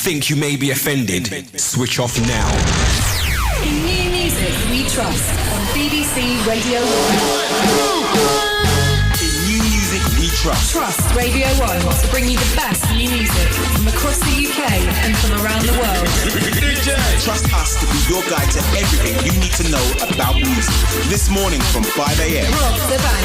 think you may be offended, switch off now. In new music we trust on BBC Radio 1. In new music we trust. Trust Radio 1 to bring you the best new music from across the UK and from around the world. Trust us to be your guide to everything you need to know about music. This morning from 5 a.m. Rob the Bank.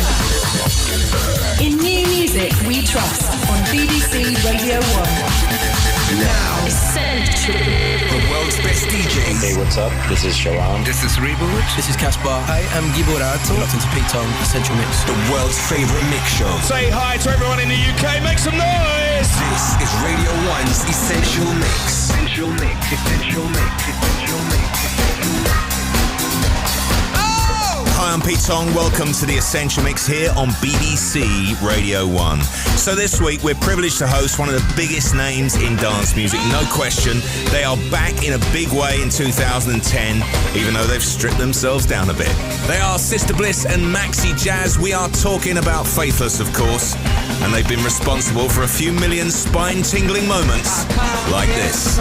In new music we trust on BBC Radio 1. Now, Essential. The world's best DJs. Hey, what's up? This is Shawan. This is Reboot. This is Caspar. I am Giborato. Locked into Pete Tong, Essential Mix. The world's favourite mix show. Say hi to everyone in the UK. Make some noise. This is Radio 1's Essential Mix. Essential Mix. Essential Mix. Essential Mix. Hi, I'm Pete Tong. Welcome to the Essential Mix here on BBC Radio 1. So this week we're privileged to host one of the biggest names in dance music, no question. They are back in a big way in 2010, even though they've stripped themselves down a bit. They are Sister Bliss and Maxi Jazz. We are talking about Faithless, of course, and they've been responsible for a few million spine-tingling moments like this.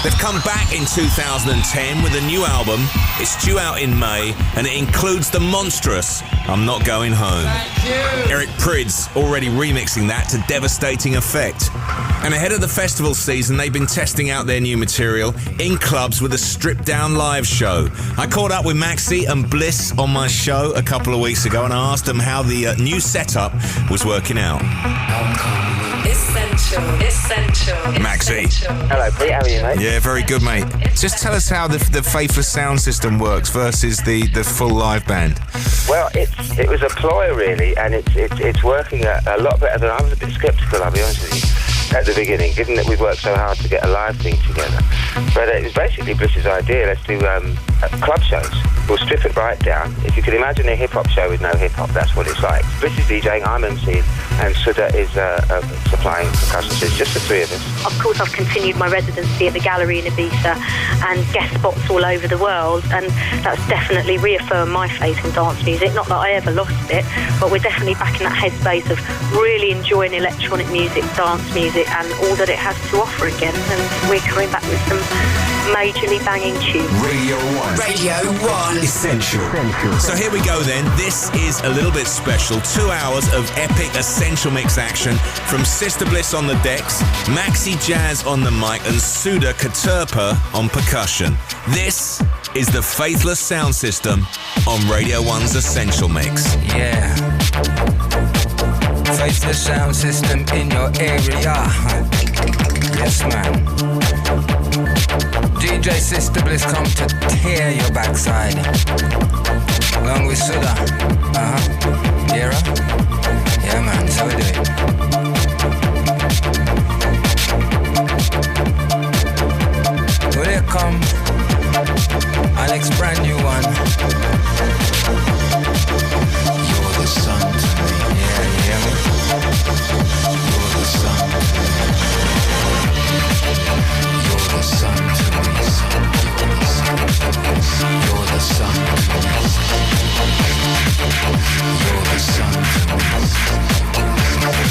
They've come back in 2010 with a new album. It's due out in May, and it includes the monstrous I'm Not Going Home. Eric Prydz already remixing that to devastating effect. And ahead of the festival season, they've been testing out their new material in clubs with a stripped-down live show. I caught up with Maxi and Bliss on my show a couple of weeks ago, and I asked them how the new setup was working out. Essential. Maxi. Hello, Pete. How are you, mate? Yeah, very good, mate. Just tell us how the Faithless sound system works versus the full live band. Well, it was a ploy, really, and it's working a lot better than I was a bit sceptical, I'll be honest with you, at the beginning, given that we worked so hard to get a live thing together. But it was basically Bliss's idea. Let's do club shows. We'll strip it right down. If you can imagine a hip-hop show with no hip-hop, that's what it's like. Bliss is DJing, I'm MCing, and Sudha is supplying percussion. So it's just the three of us. Of course, I've continued my residency at the Gallery in Ibiza and guest spots all over the world, and that's definitely reaffirmed my faith in dance music. Not that I ever lost it, but we're definitely back in that headspace of really enjoying electronic music, dance music, and all that it has to offer again. And we're coming back with some majorly banging tunes. Radio 1. Radio 1. Essential. So here we go then. This is a little bit special. 2 hours of epic Essential Mix action from Sister Bliss on the decks, Maxi Jazz on the mic, and Sudha Katerpa on percussion. This is the Faithless sound system on Radio 1's Essential Mix. Yeah. Faithless sound system in your area. Yes, man. DJ Sister Bliss come to tear your backside. Along with Sudha. Yeah, yeah, man. So we do it. Well, here come Alex, brand new one. You're the sun to me. Yeah, you hear me? You're the sun to me. You're the sun to me. You're the sun to me. You're the sun to me.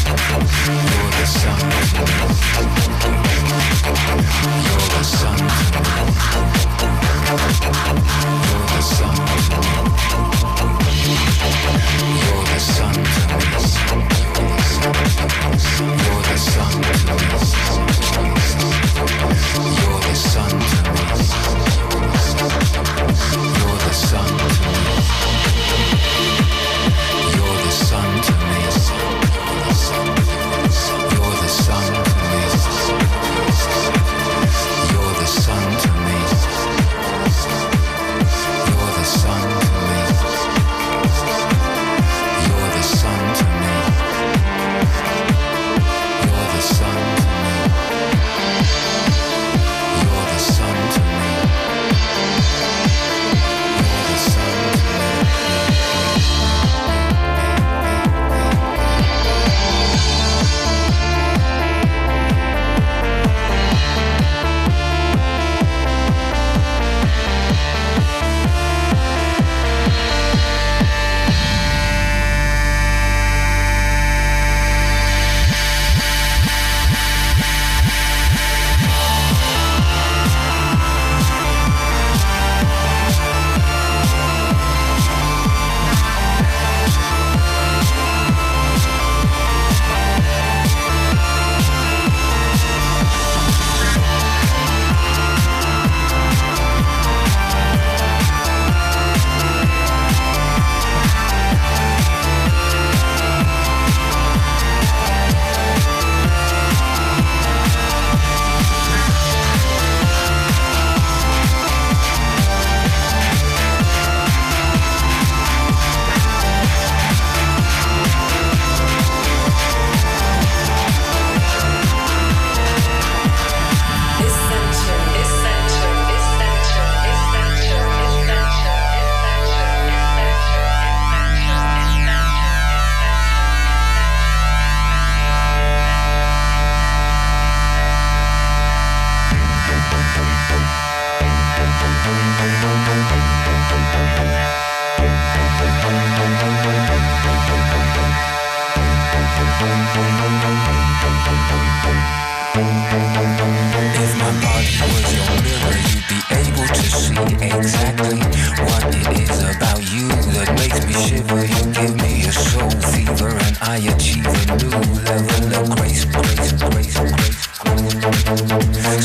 If my body was your mirror, you'd be able to see exactly what it is about you that makes me shiver. You give me a soul fever and I achieve a new level of grace.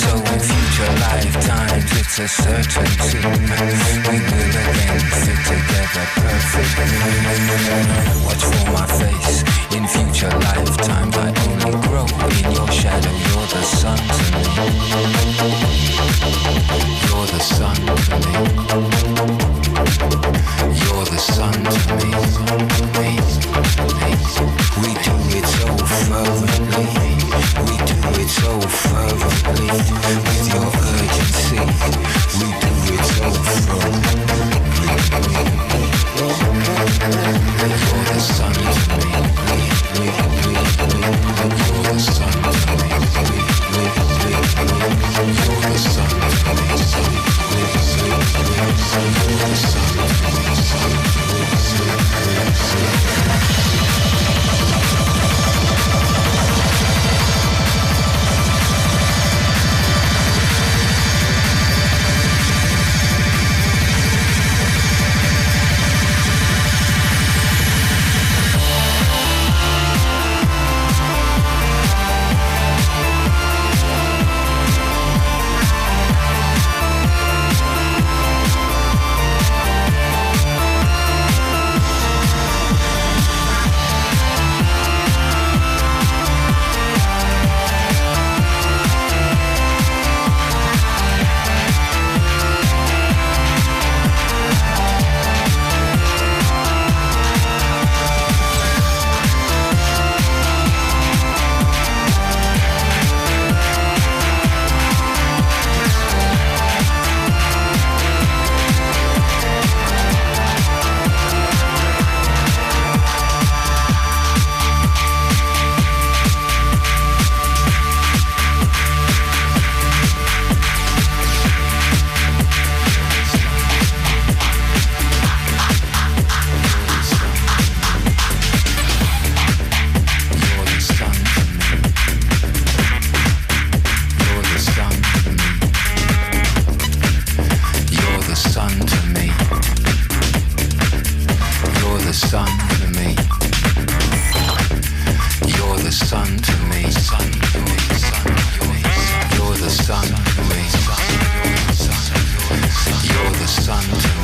So in future lifetimes it's a certainty we will again fit together perfectly. Watch for my face. In future lifetimes I only grow in your shadow. You're the sun to me. You're the sun to me. You're the sun to me. We do it so fervently. We do it so fervently. With your urgency. We do it so fervently. You're the sun to me. You're the sun to me. You're the sun to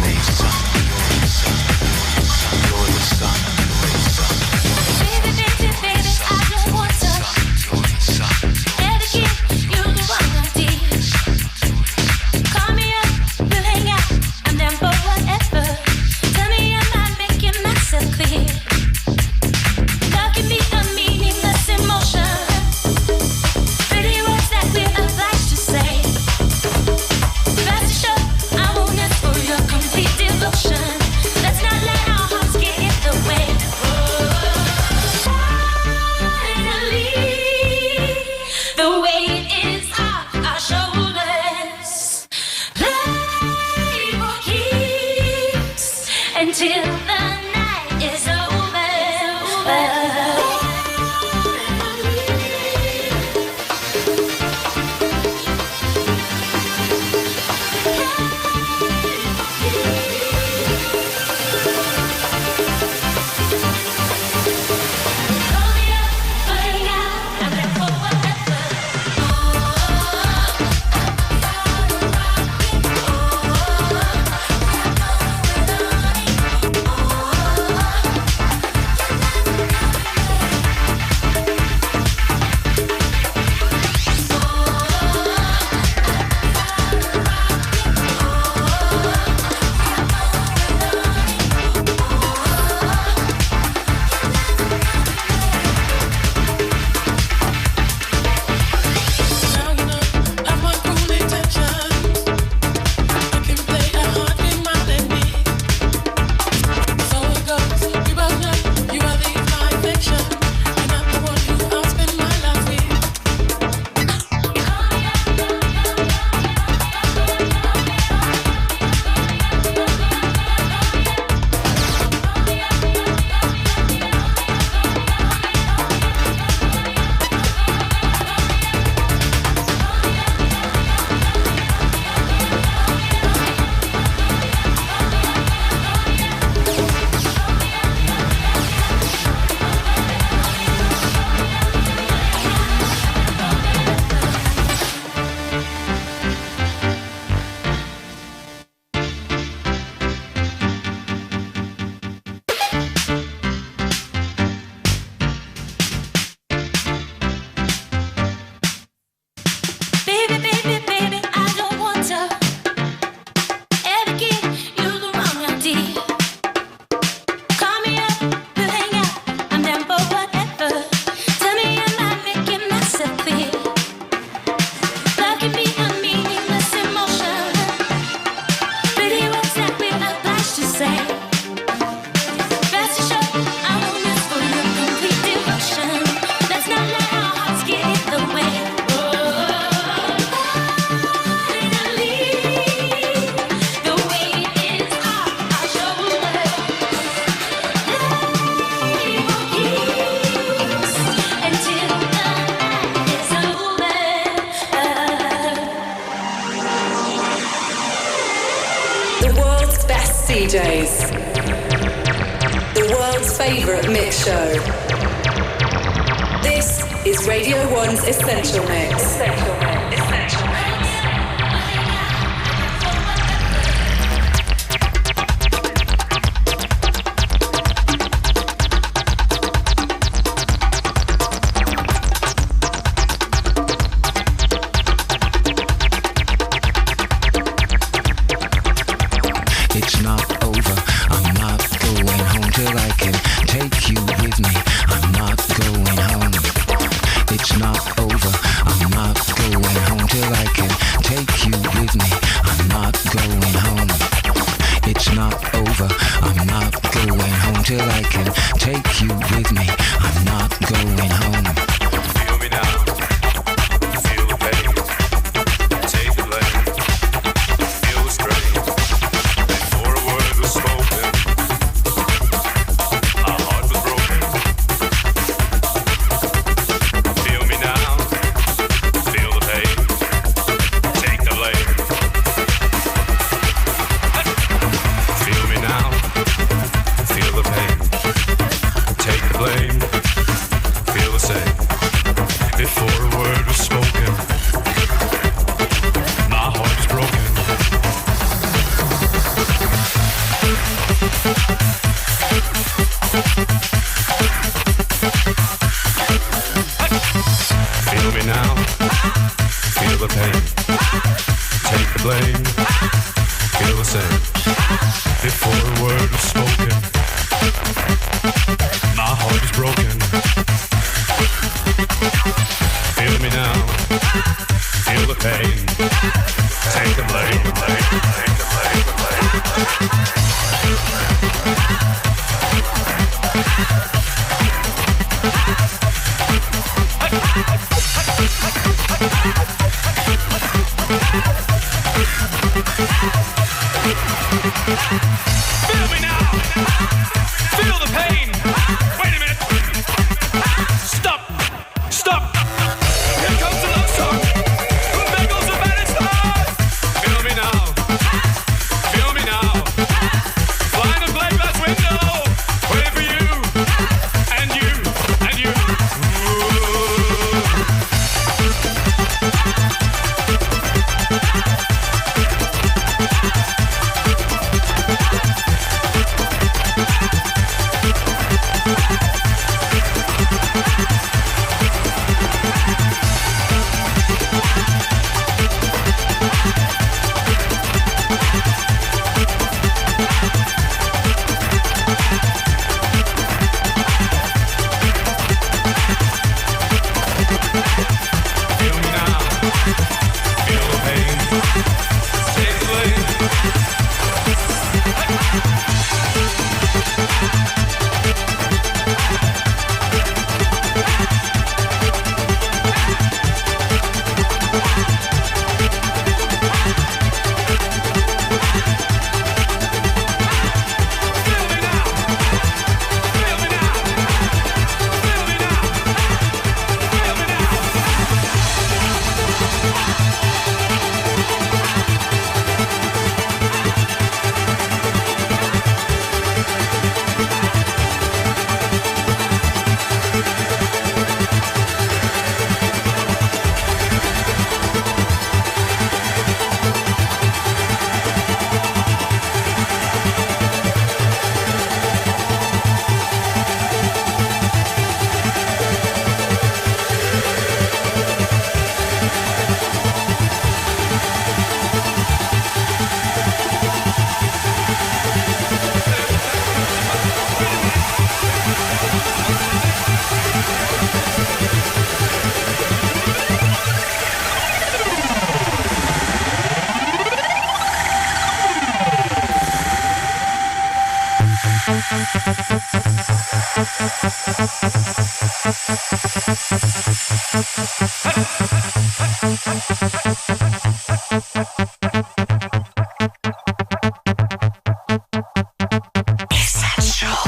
me. Emotion DJs. The world's favourite mix show. This is Radio 1's Essential Mix. Essential Mix. Essential Mix.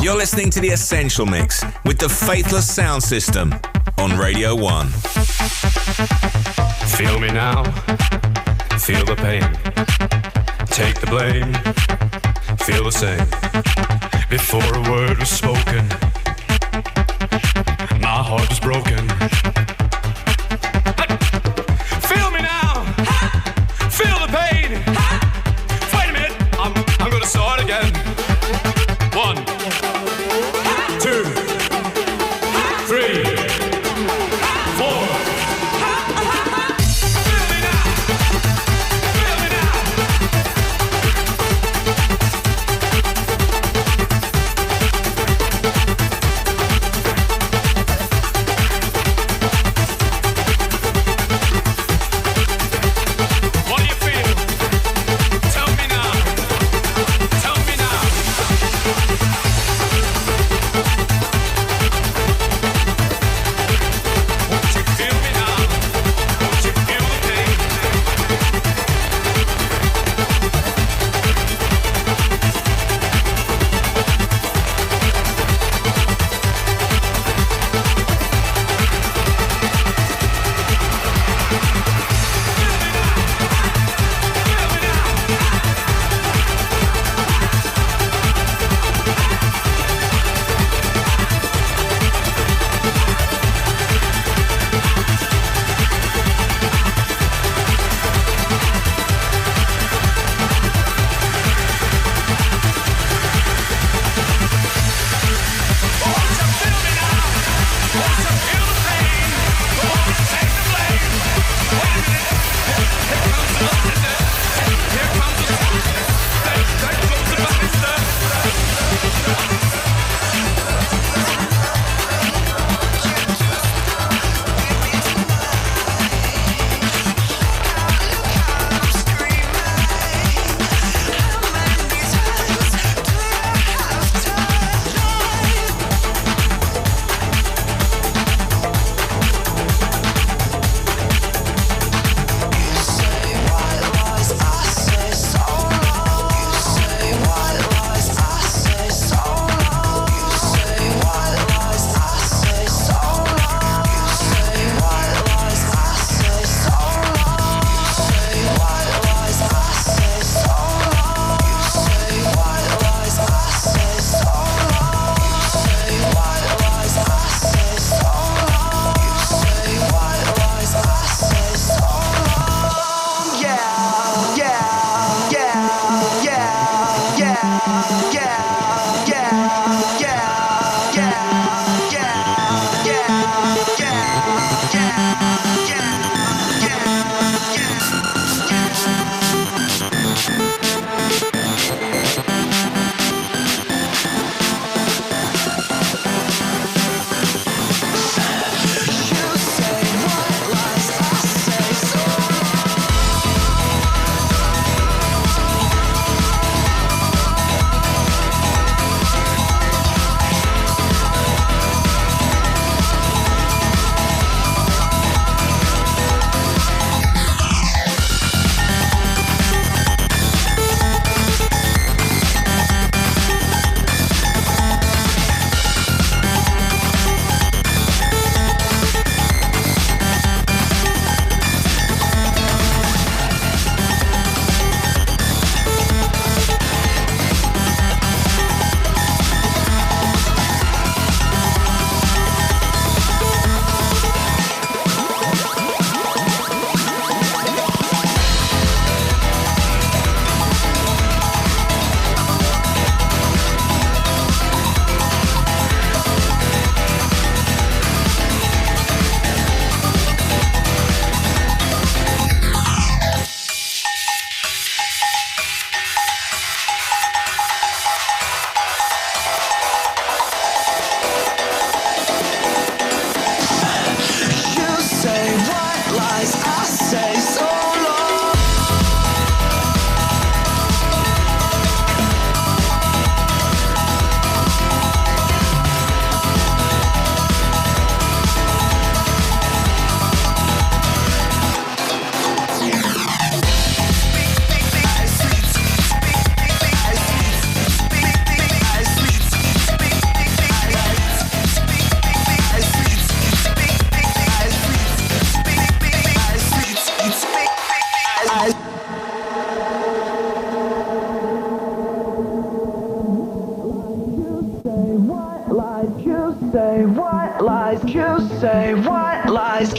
You're listening to The Essential Mix with the Faithless Soundsystem on Radio 1. Feel me now, feel the pain, take the blame, feel the same. Before a word was spoken, my heart was broken. Feel me now, feel the pain. Wait a minute, I'm gonna start again. 1, 2, 3, 4.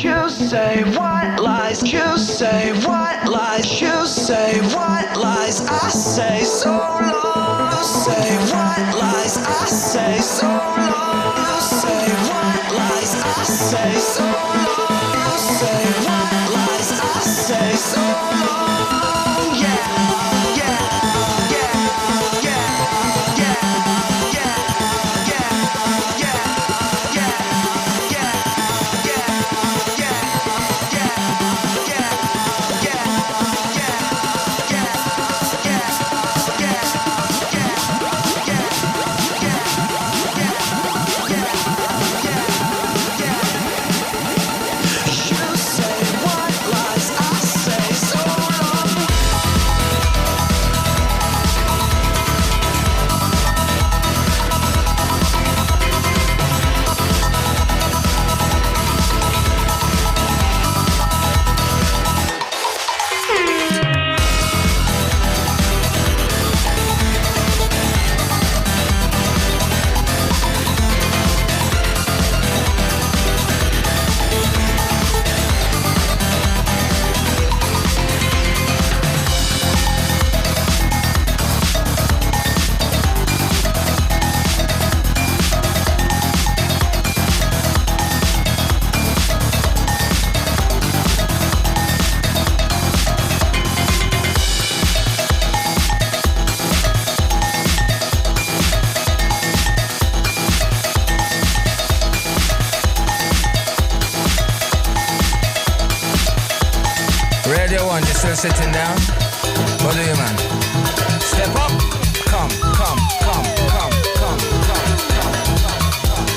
You say white lies. You say white lies. You say white lies. I say so long. You say white lies. I say so long. You say white lies. I say so long. You say white lies. I say so long. Yeah, yeah, yeah, yeah, yeah, yeah, yeah, yeah, yeah, Still sitting down? What do you, man? Step up. Come, come, come, come, come, come, come, come.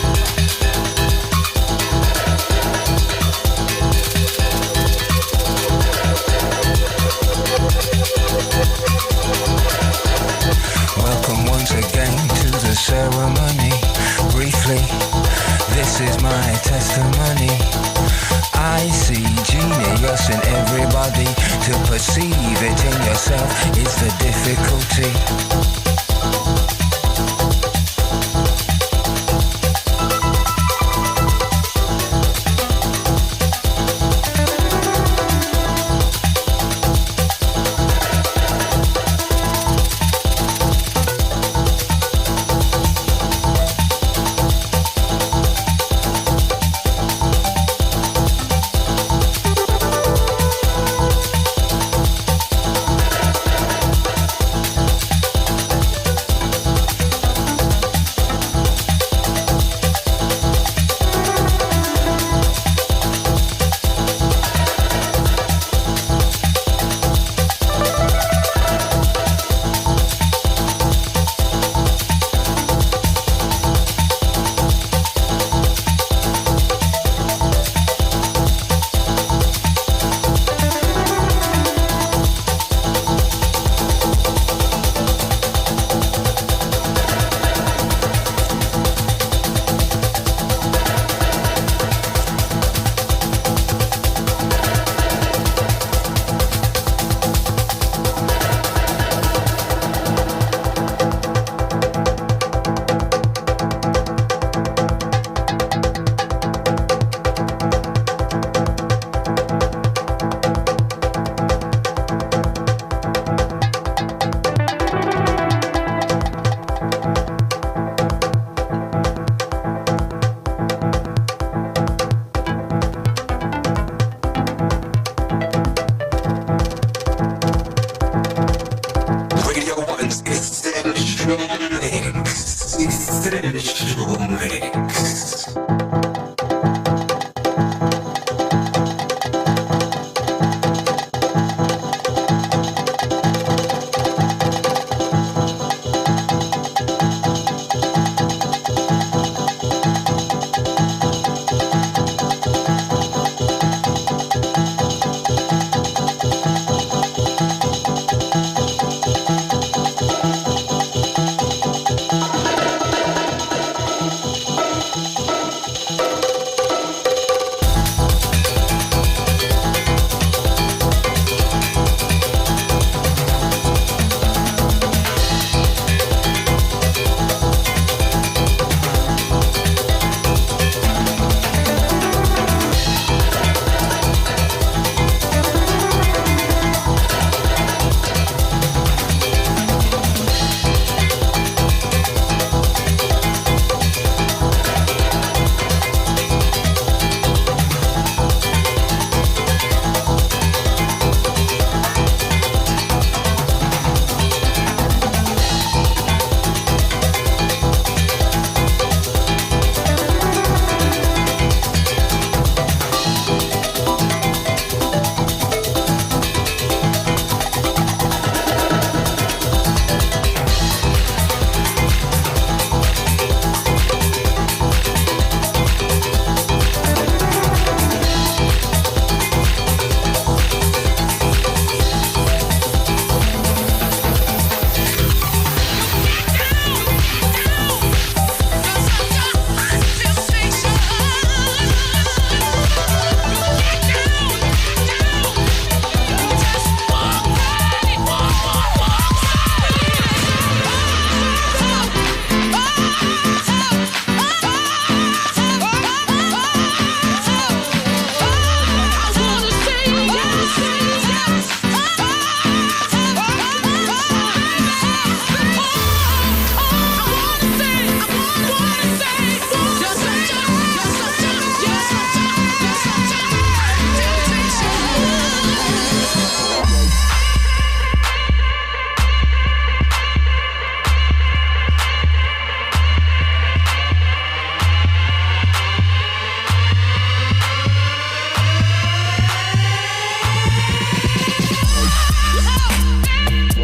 Welcome once again to the ceremony. Briefly, this is my testimony. I see genius in everybody. To perceive it in yourself is the difficulty.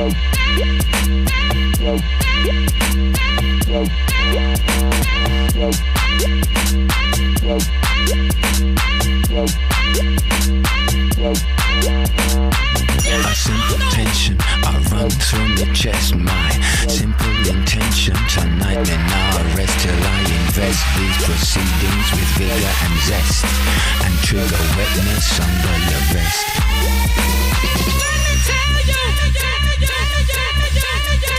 A simple tension I run through my chest. My simple intention tonight may now rest till I invest these proceedings with vigor and zest and trigger wetness under your rest.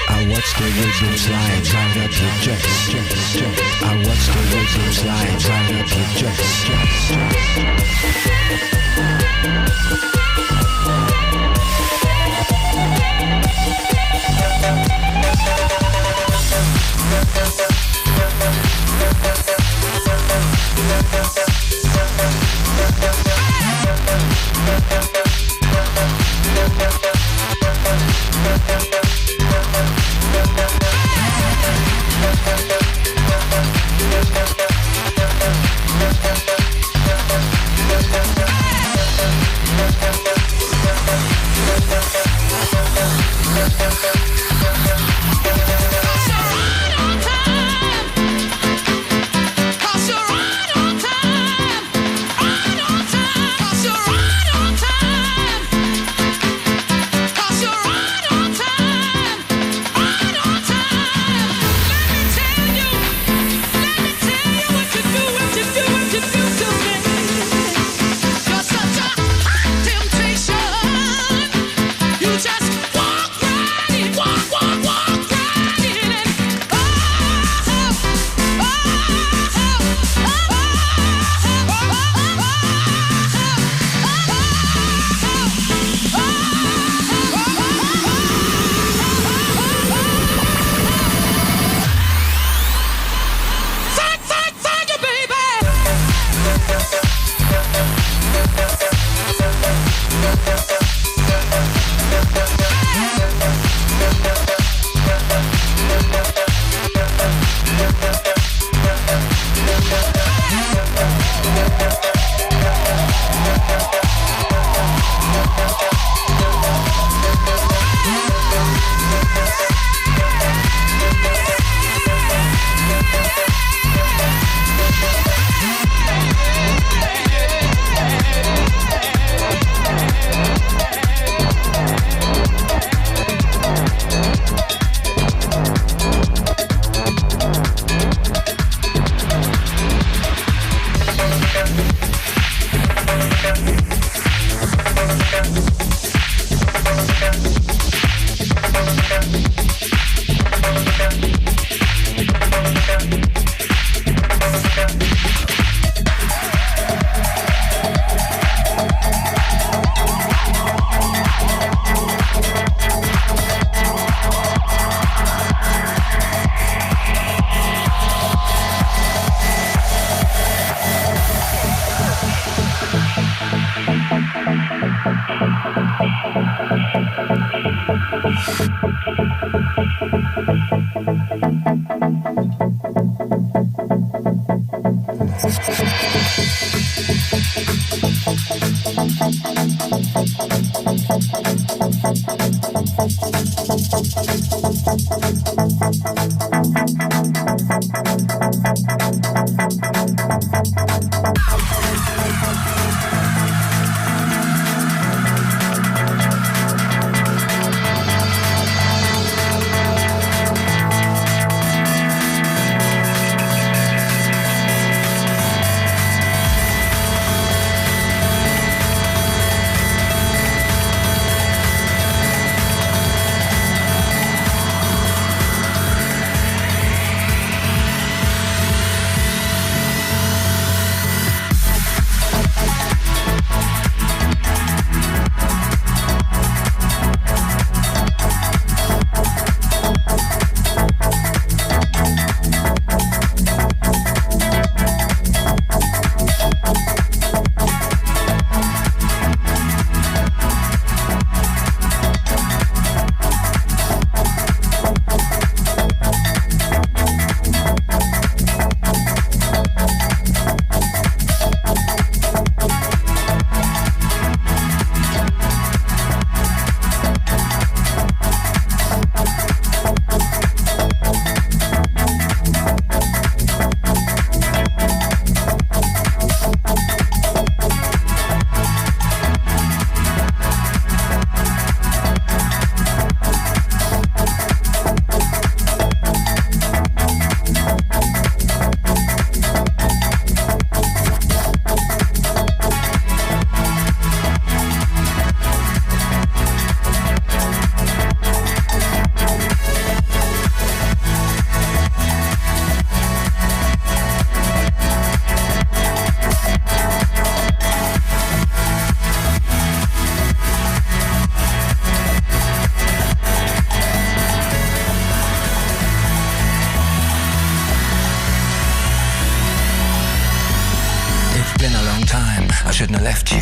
I watch the rhythm slide right up your chest. I watch the rhythm slide right up your chest.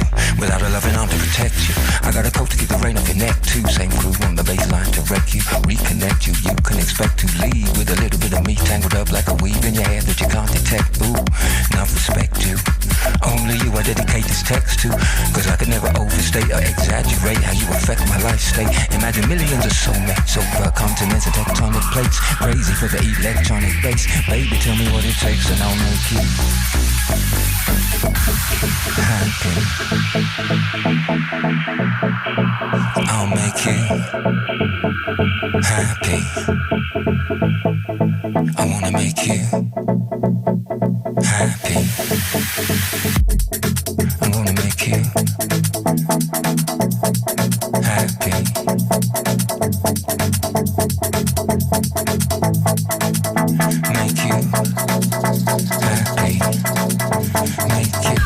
you. Without a loving arm to protect you. I got a coat to keep the rain off your neck too. Same crew on the baseline to wreck you. Reconnect you, you can expect to leave with a little bit of me tangled up like a weave in your hair that you can't detect. Ooh, enough respect you. Only you I dedicate this text to. Cause I could never overstate or exaggerate how you affect my life state. Imagine millions of soulmates over continents and tectonic plates. Crazy for the electronic bass. Baby, tell me what it takes and I'll make you happy. I'll make you happy. I wanna make you happy. I'm gonna make you happy. Make you happy. Make you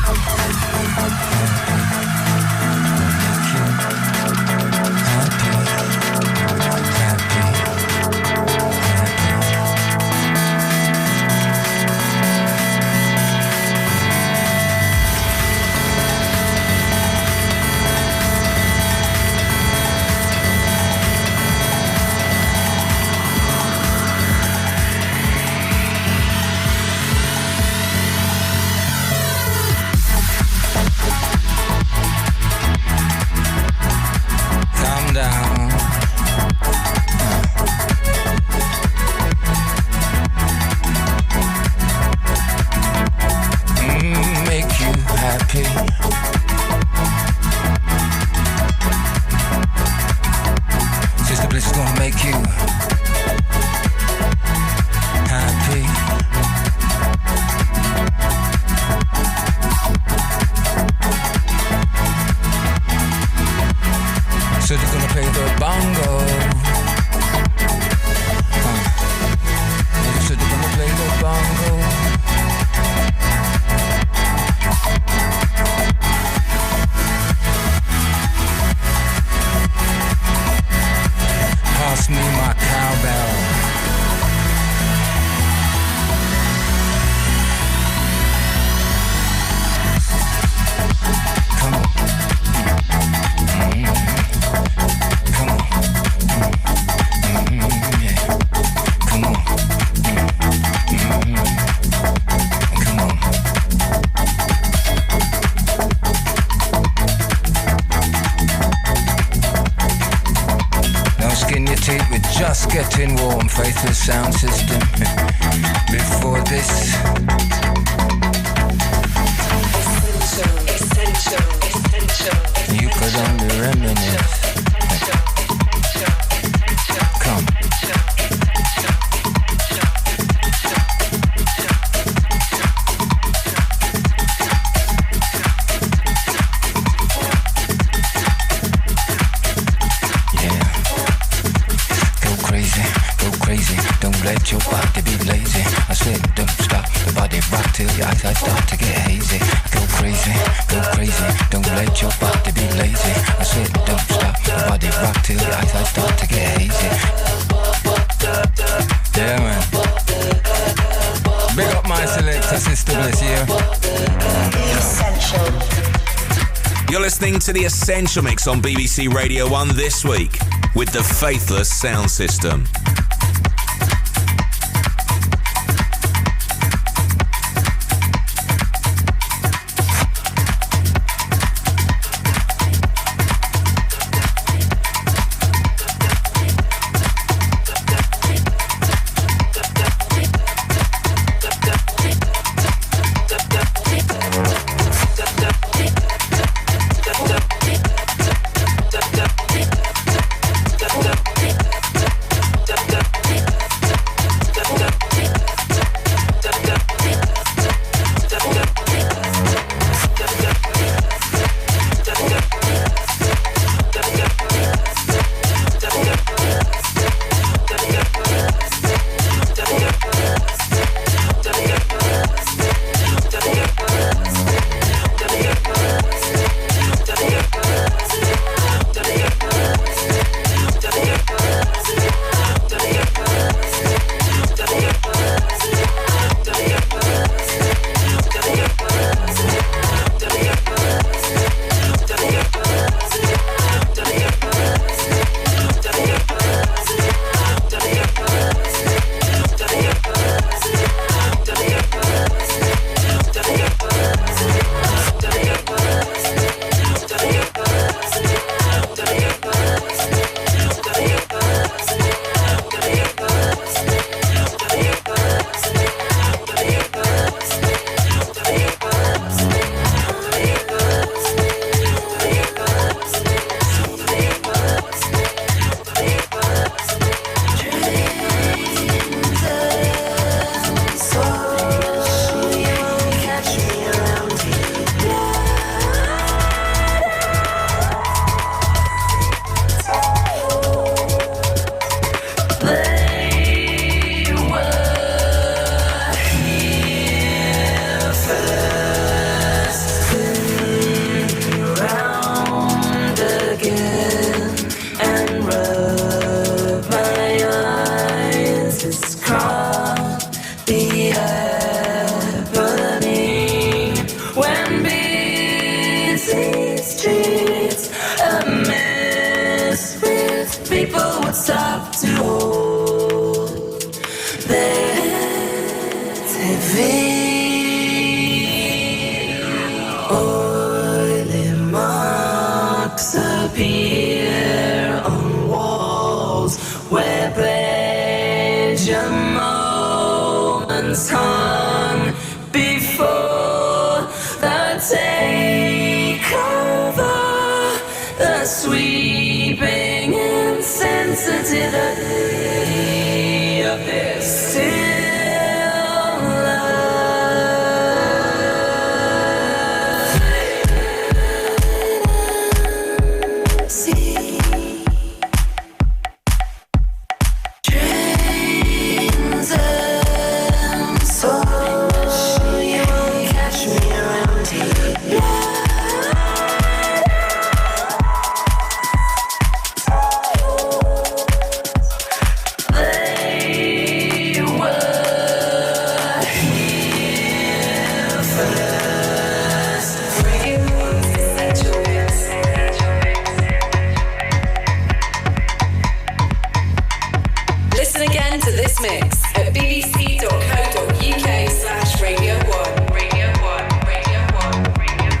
getting warm, Faithless Soundsystem. Before this, essential. You could only reminisce. Come. Let your body be lazy. I said don't stop, the body rock till your eyesight start to get hazy. Go crazy, don't let your body be lazy. I said don't stop, the body rock till your eyesight start to get hazy. Yeah man. Big up my selector, Sister Bliss here. Essential. You're listening to the Essential Mix on BBC Radio 1 this week with the Faithless Soundsystem. sweeping insensitivity of this still life. See trains and so you won't catch me around here. Mix at bbc.co.uk/Radio 1. Radio 1, Radio 1, Radio 1.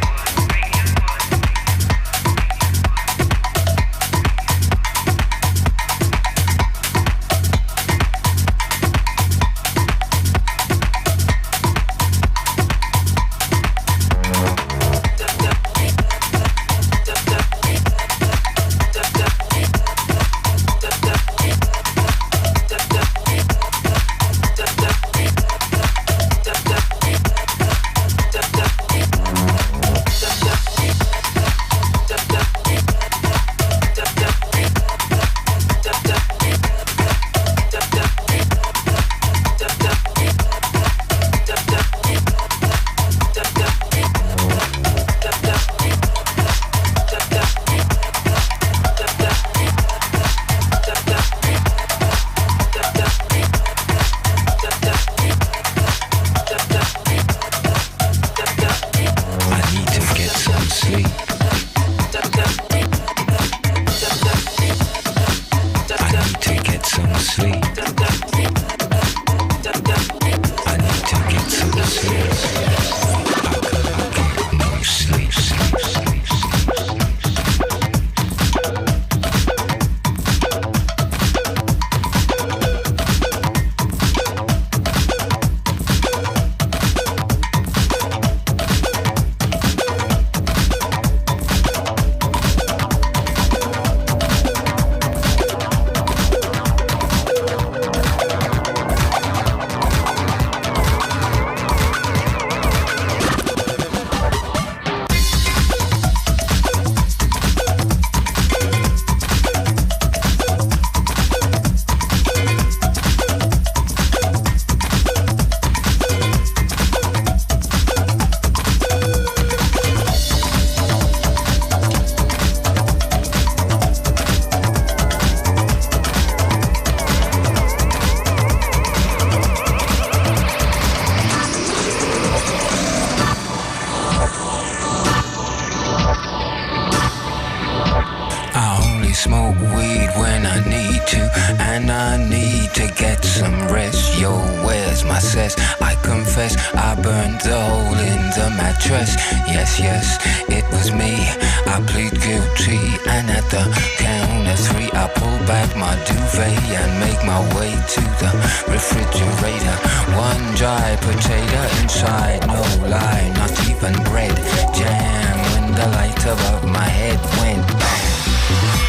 Yes, it was me. I plead guilty, and at the count of 3, I pull back my duvet and make my way to the refrigerator. One dry potato inside, no lie, not even bread. Jam when the light above my head went bang.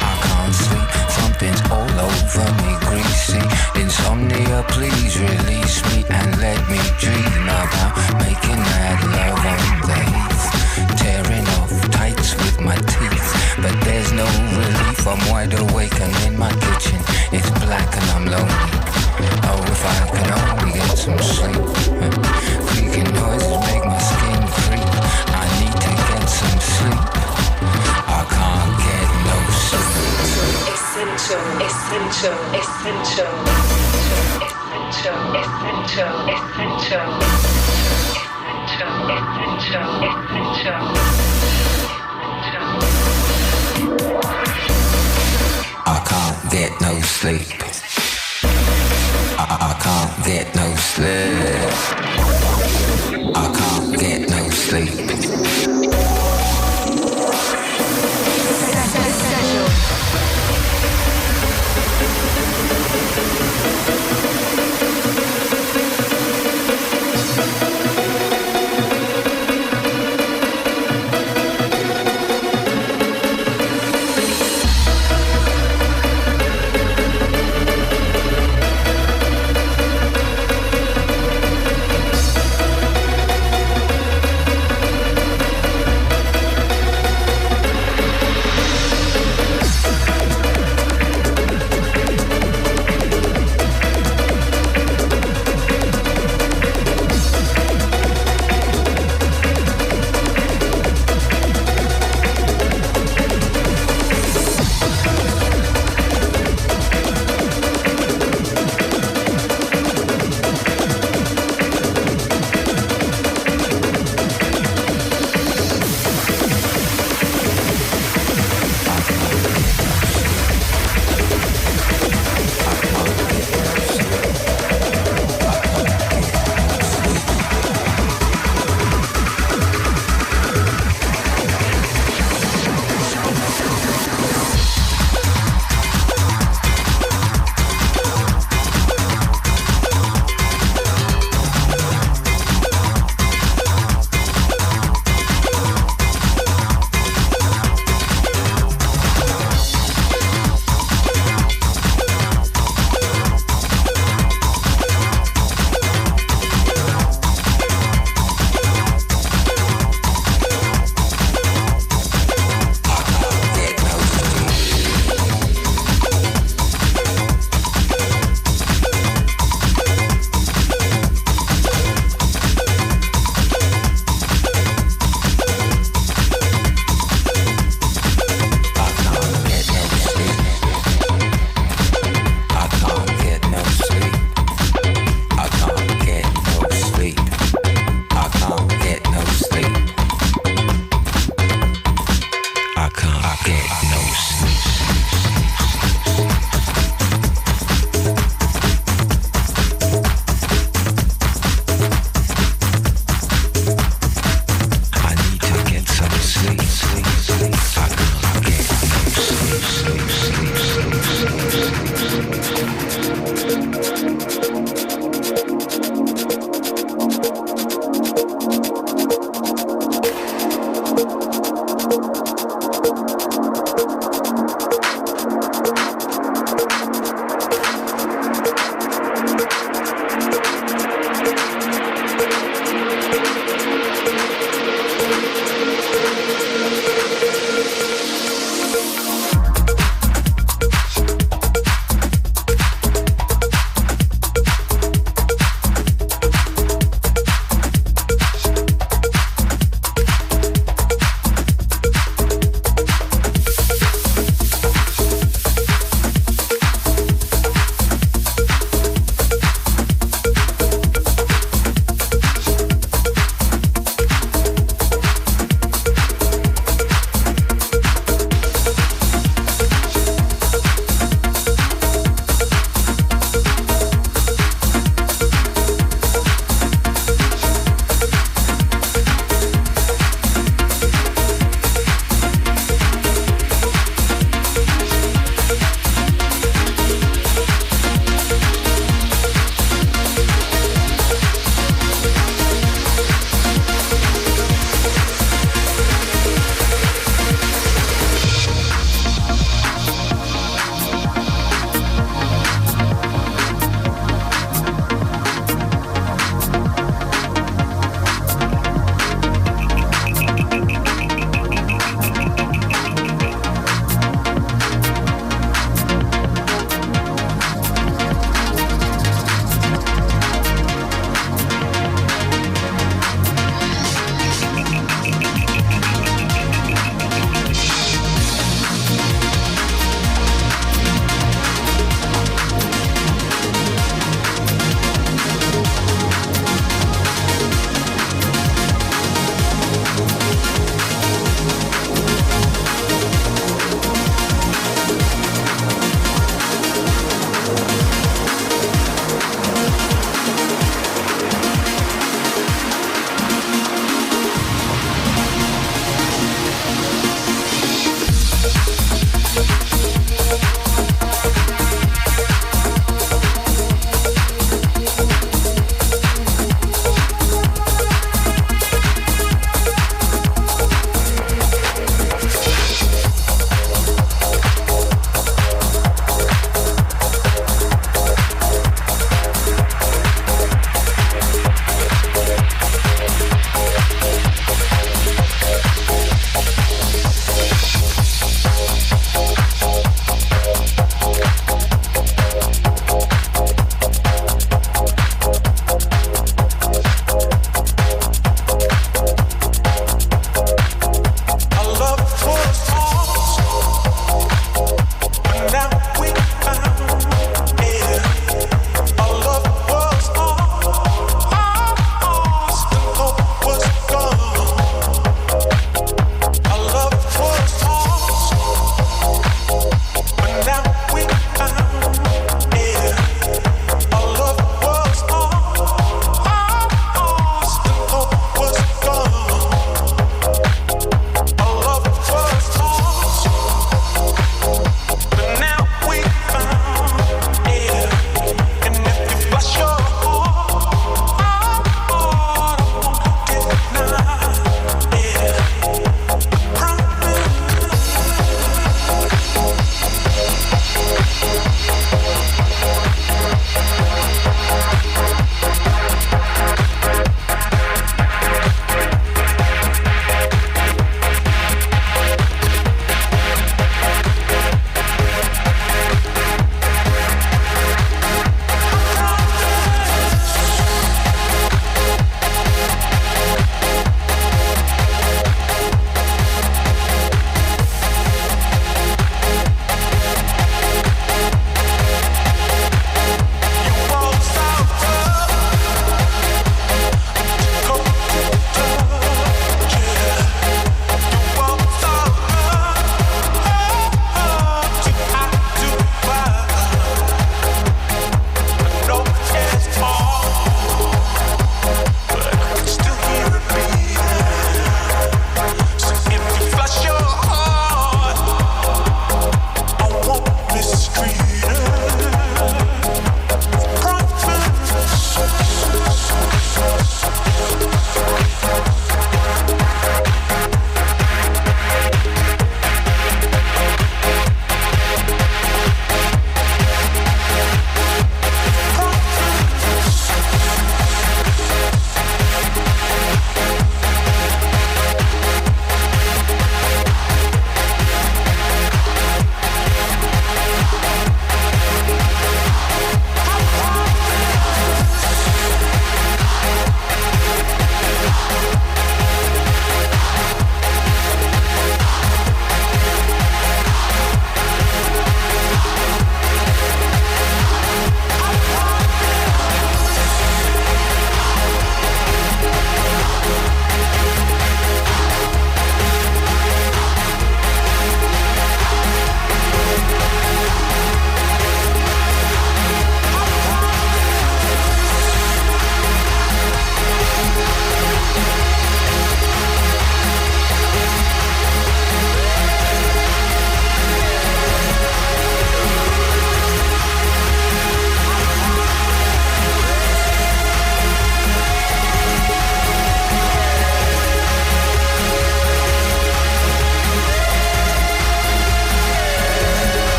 I can't sleep, something's all over me, greasy. Insomnia, please release me and let me dream about making that love on the heath. Tearing off tights with my teeth, but there's no relief. I'm wide awake and in my kitchen it's black and I'm lonely. Oh, if I could only get some sleep. Creaking noises make my skin creep. I need to get some sleep. I can't get no sleep. Essential, essential, essential, essential, essential, essential, essential, essential, I can't get no sleep. I can't get no sleep. I can't get no sleep. I can't get no sleep. I need to get some sleep. I can't get no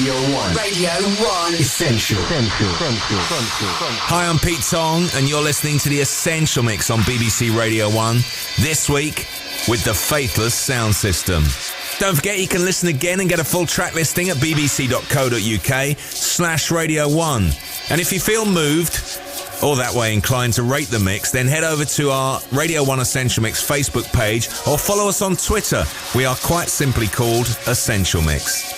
Radio 1. Radio 1. Essential. Hi, I'm Pete Tong, and you're listening to the Essential Mix on BBC Radio 1. This week, with the Faithless Soundsystem. Don't forget you can listen again and get a full track listing at bbc.co.uk/Radio 1. And if you feel moved or that way inclined to rate the mix, then head over to our Radio 1 Essential Mix Facebook page or follow us on Twitter. We are quite simply called Essential Mix.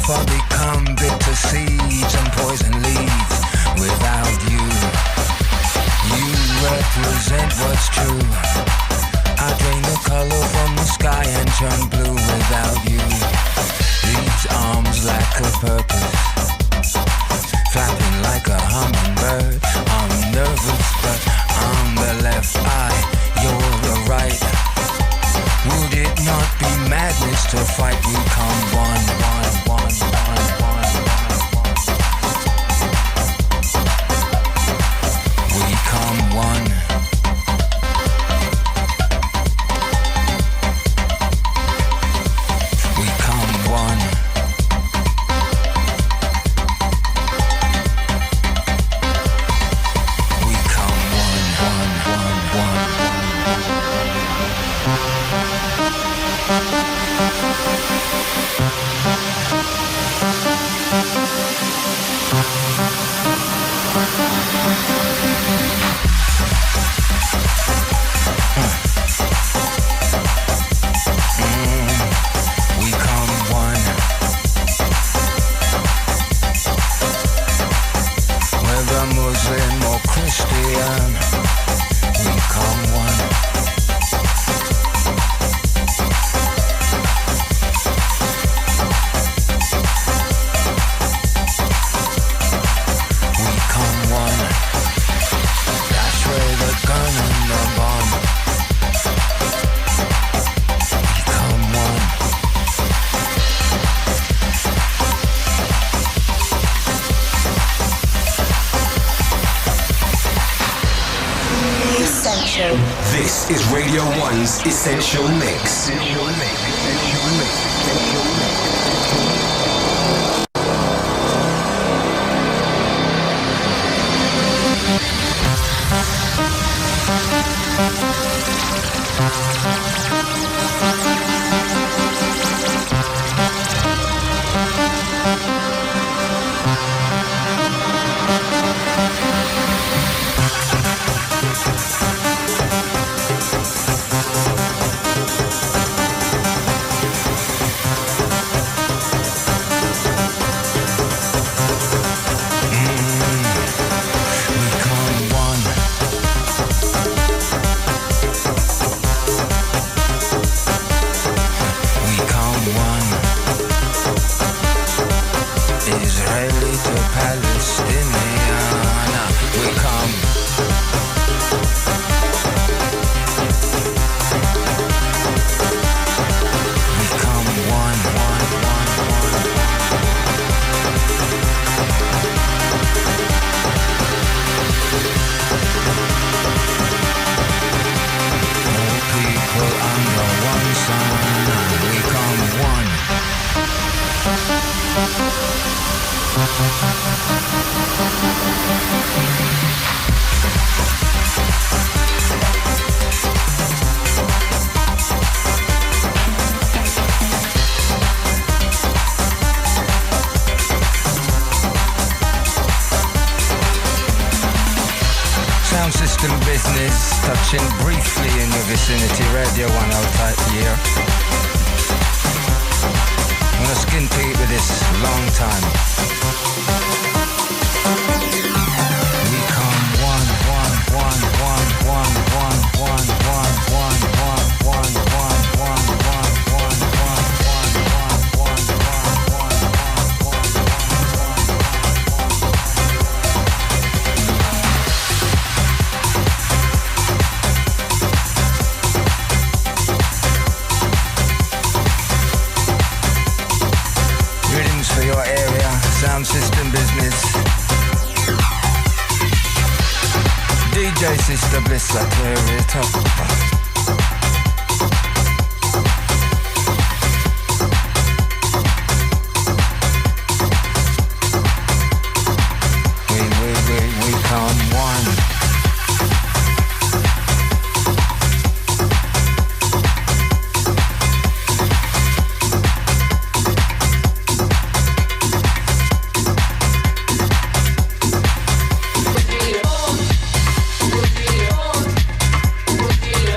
life I become bitter seeds and poison leaves without you. You represent what's true. I drain the color from the sky and turn blue without you. These arms lack a purpose, flapping like a hummingbird. I'm nervous, but I'm the left eye, you're the right. Would it not be madness to fight? We come one. We come one. We come one. We come one. We come one. Whether Muslim or Christian, we come one. We come one. That's where the gun and the bomb. We come one. Essential. This is Radio 1's Essential Mix. Soundsystem business, touching briefly in your vicinity. Radio 1 out that year. I'm gonna skin Pete with this long time. We come one. For your area, Soundsystem business. DJ Sister Bliss, I clear it up. We come one.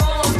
On.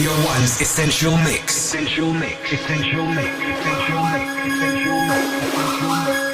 Radio 1's Essential Mix. Essential Mix. Essential Mix. Essential Mix. Essential Mix. Essential Mix.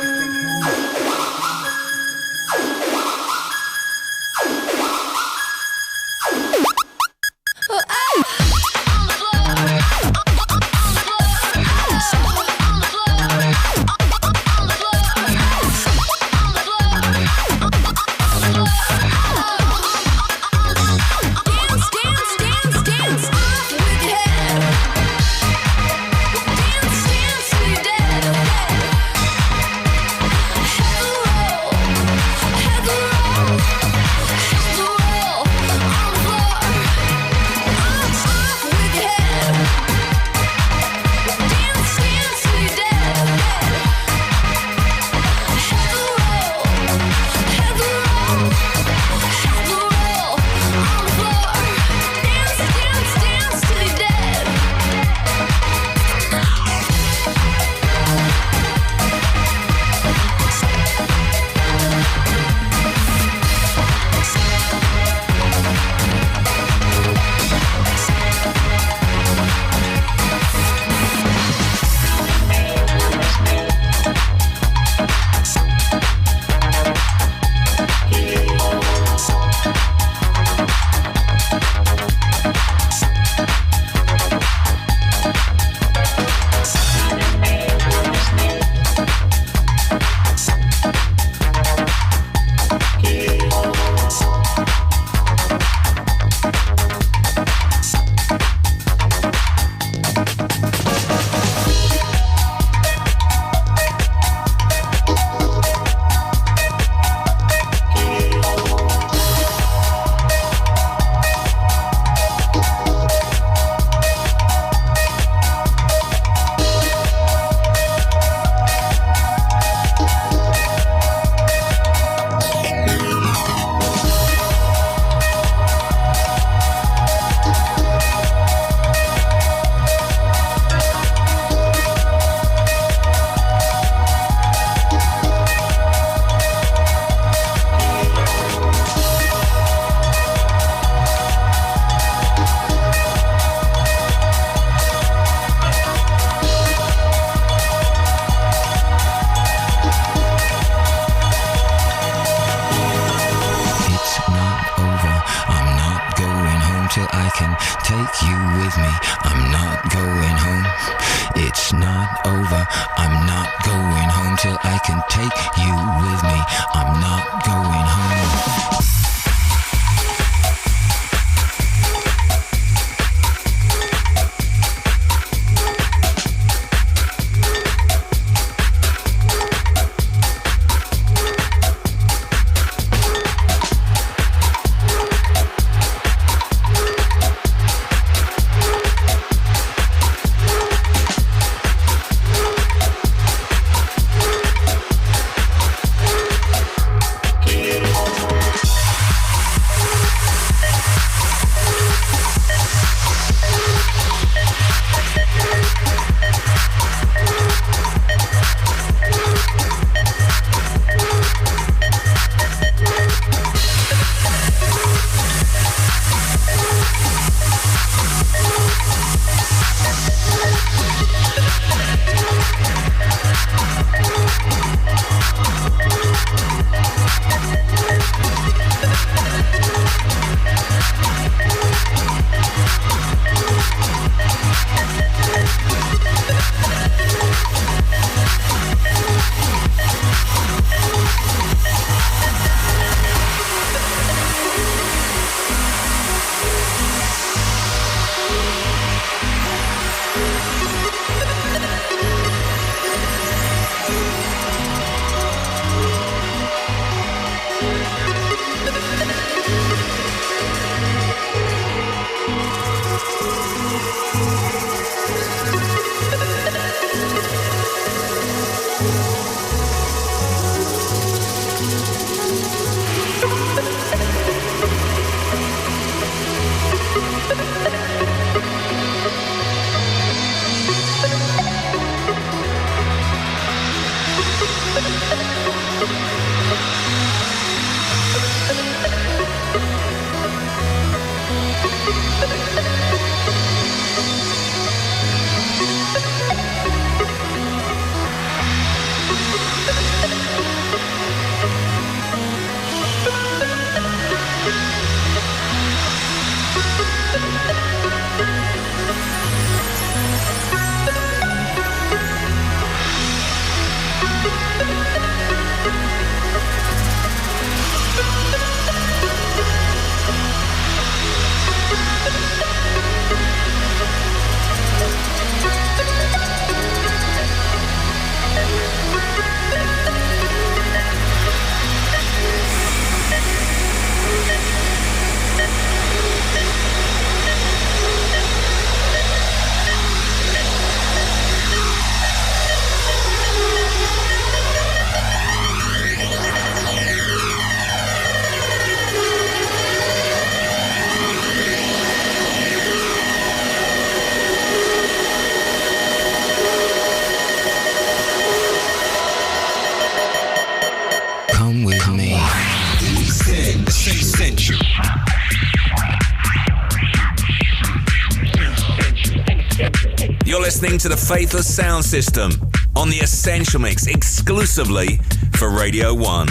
You're listening to the Faithless Sound System on the Essential Mix exclusively for Radio 1.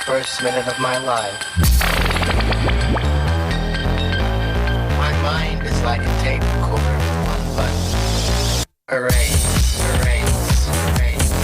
First minute of my life. My mind is like a tape recorder with one button. Erase, erase, erase,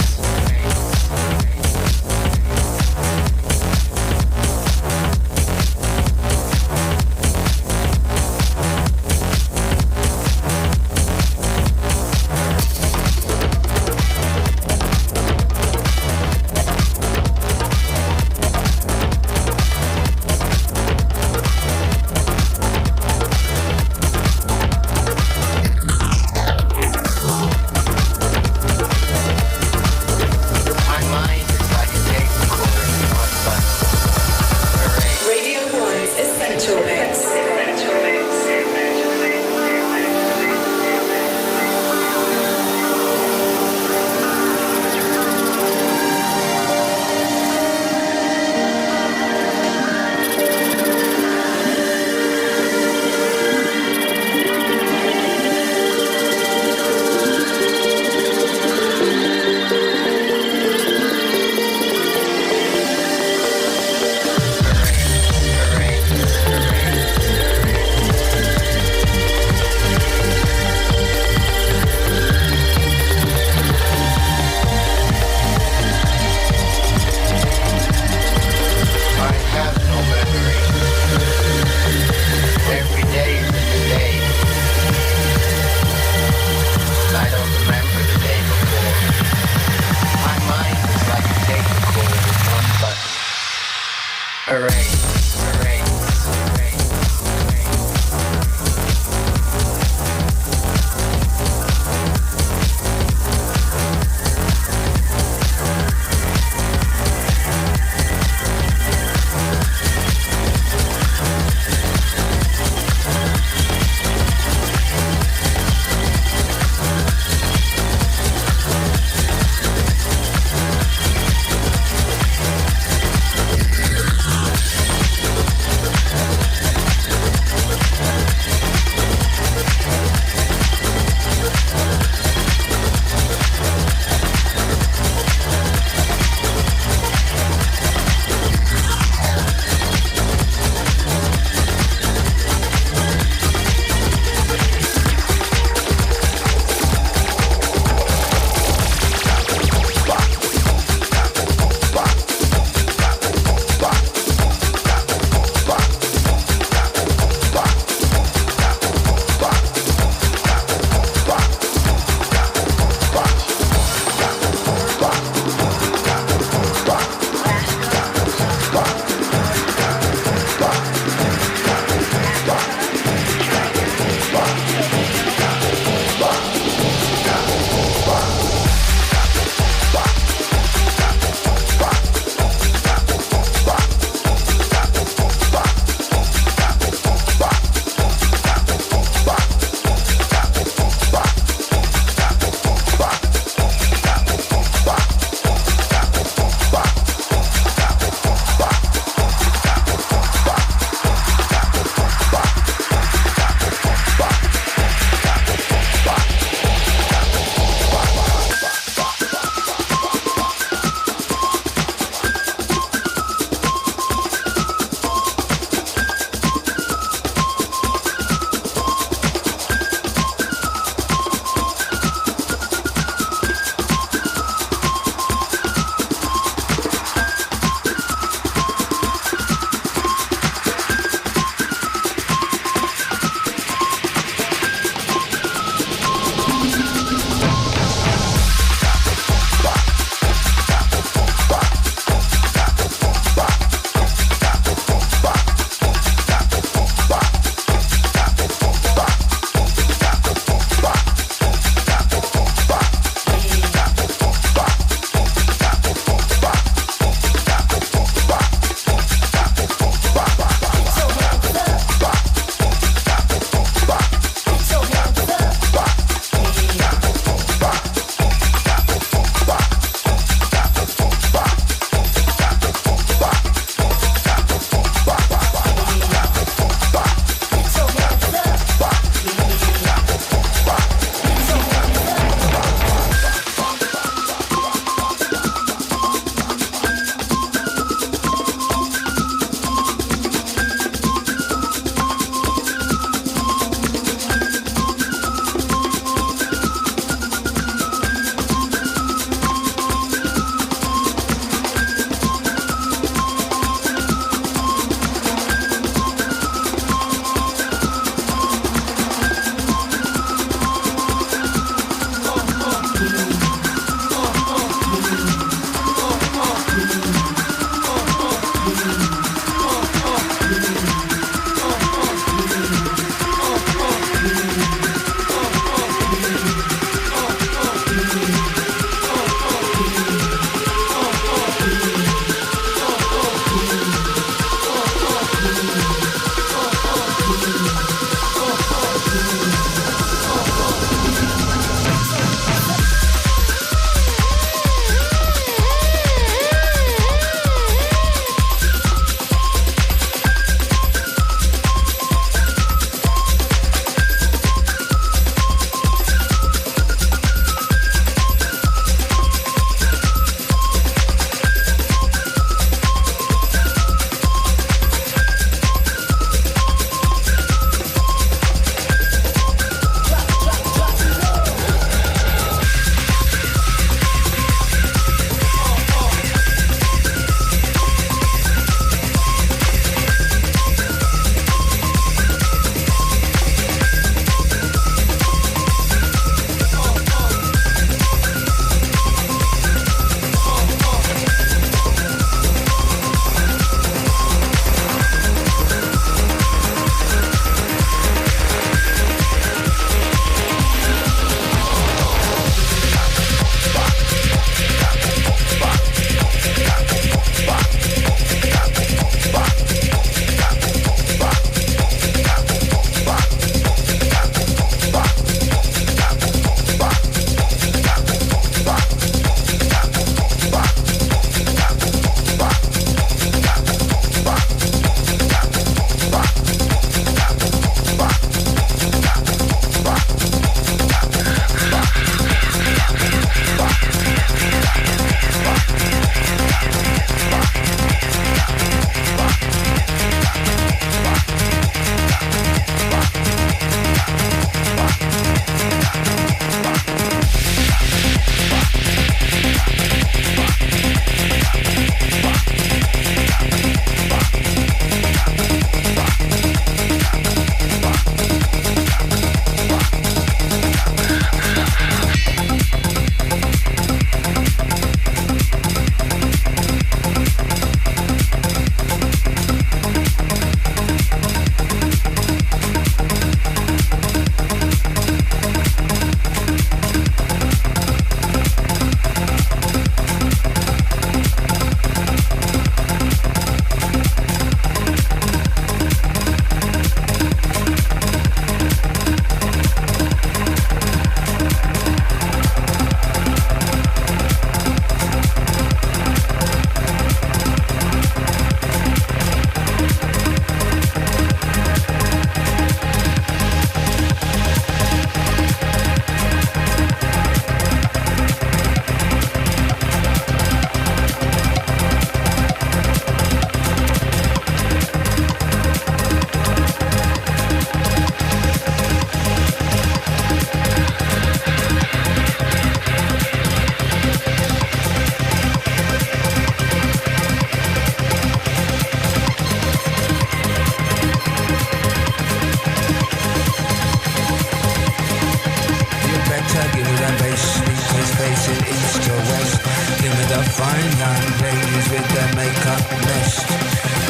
fine young ladies with their makeup meshed.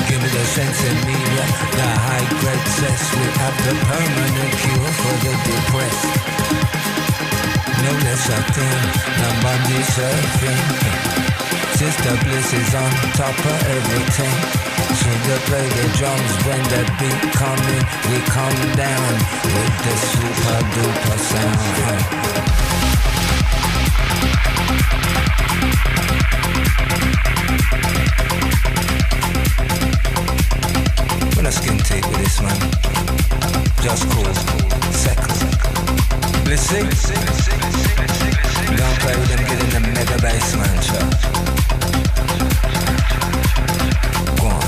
Give me the sense of media, the high-grade cess. We have the permanent cure for the depressed. No less a thing than bungee surfing. Sister Bliss is on top of everything. Sugar play the drums when the beat coming. We come down with the super duper sound. When I skin tape with this man, just cool, second. Blissy, don't play with them, get in the mega bass man, chop. Go on.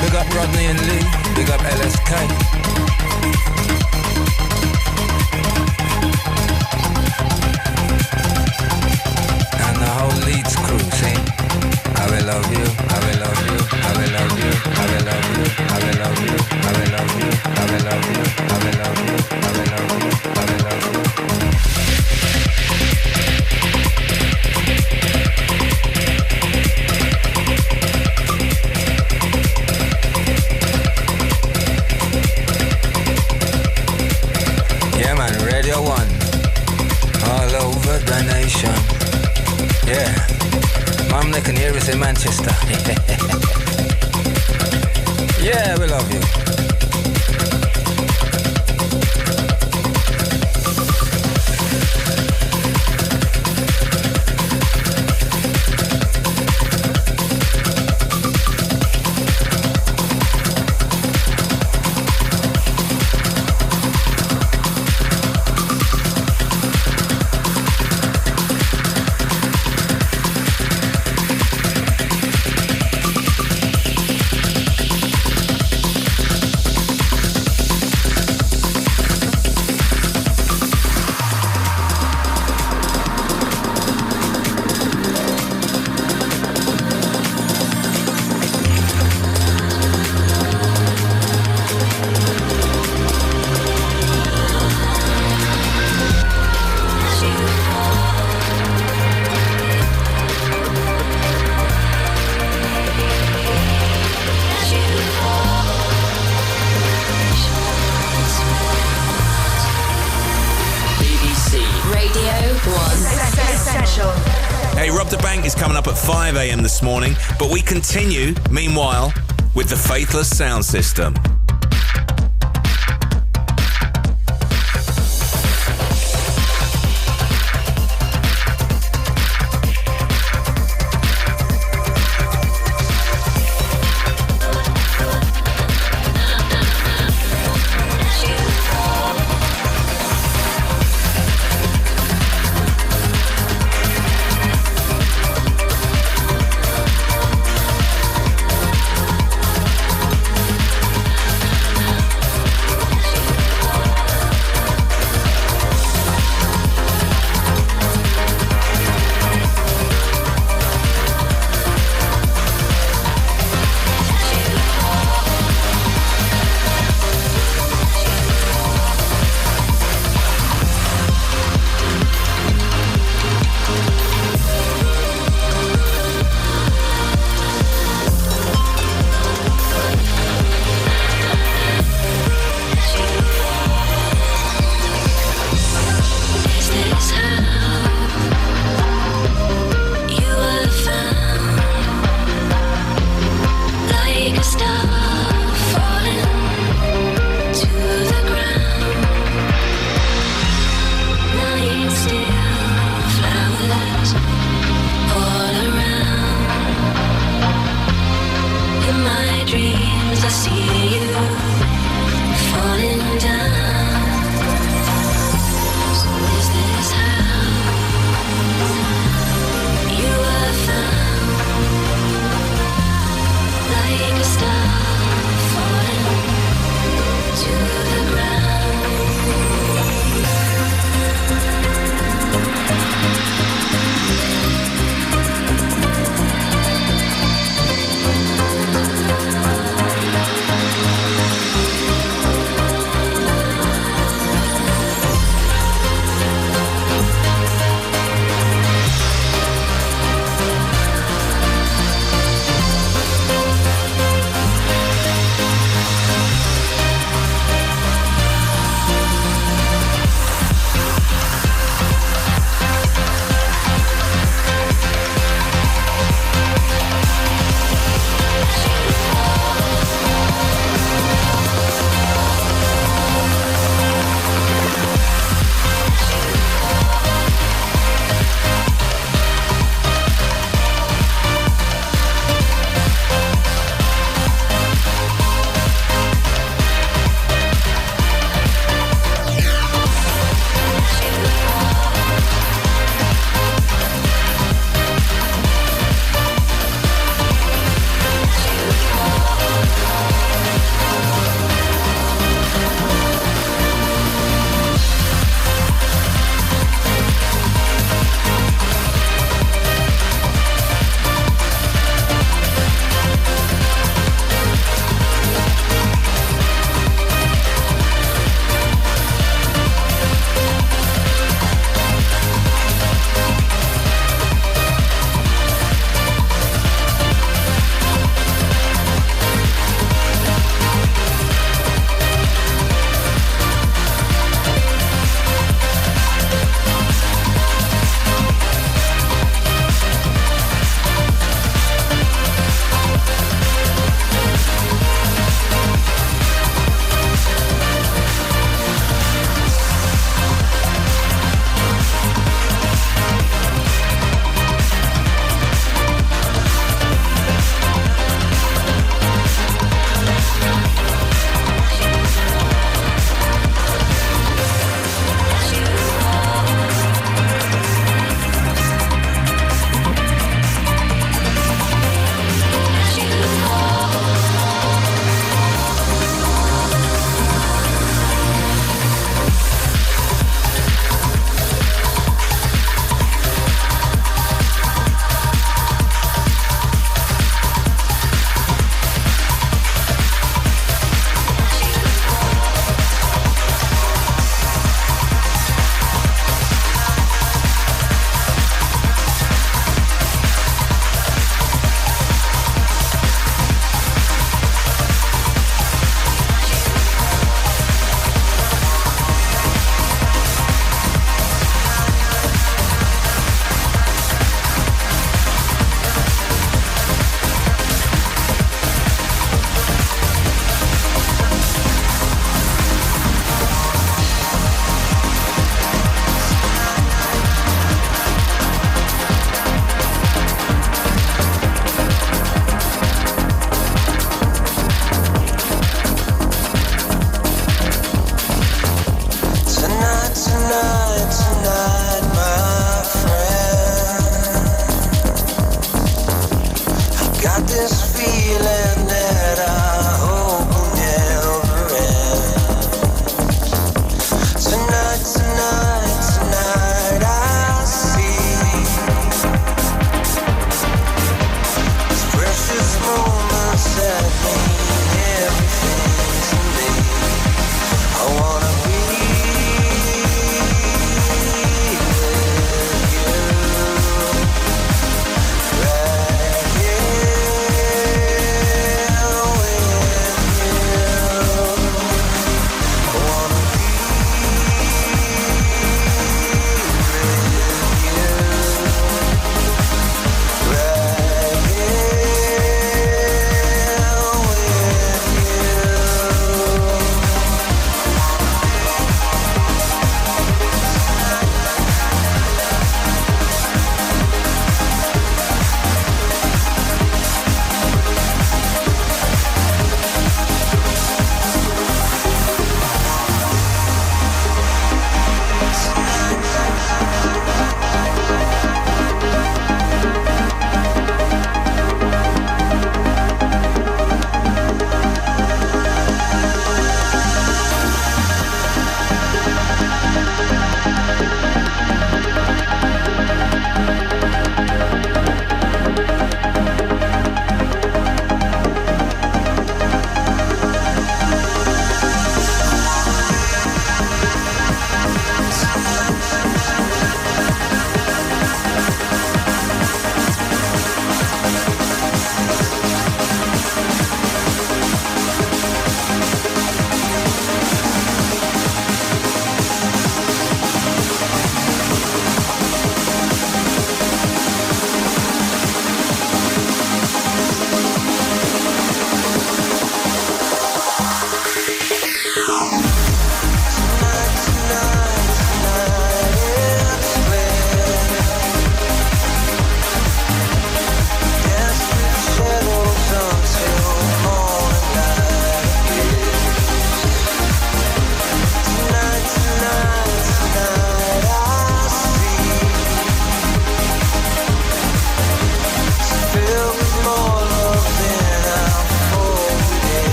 Big up Rodney and Lee, big up LSK. And the whole Leeds crew sing, I will love you, I will love you, I will love you, I will love you, I will love you, I will love you, I will love you, I will love you, I will love you, I will love you. Yeah man, Radio 1, all over the nation. Yeah, mom they can hear us in Manchester. Yeah, we love you. Is coming up at 5 a.m. this morning, but we continue, meanwhile, with the Faithless sound system. Got this feeling that I hope will never end. Tonight, tonight, tonight I see these precious moments that mean everything to me. I wanna be with you right here with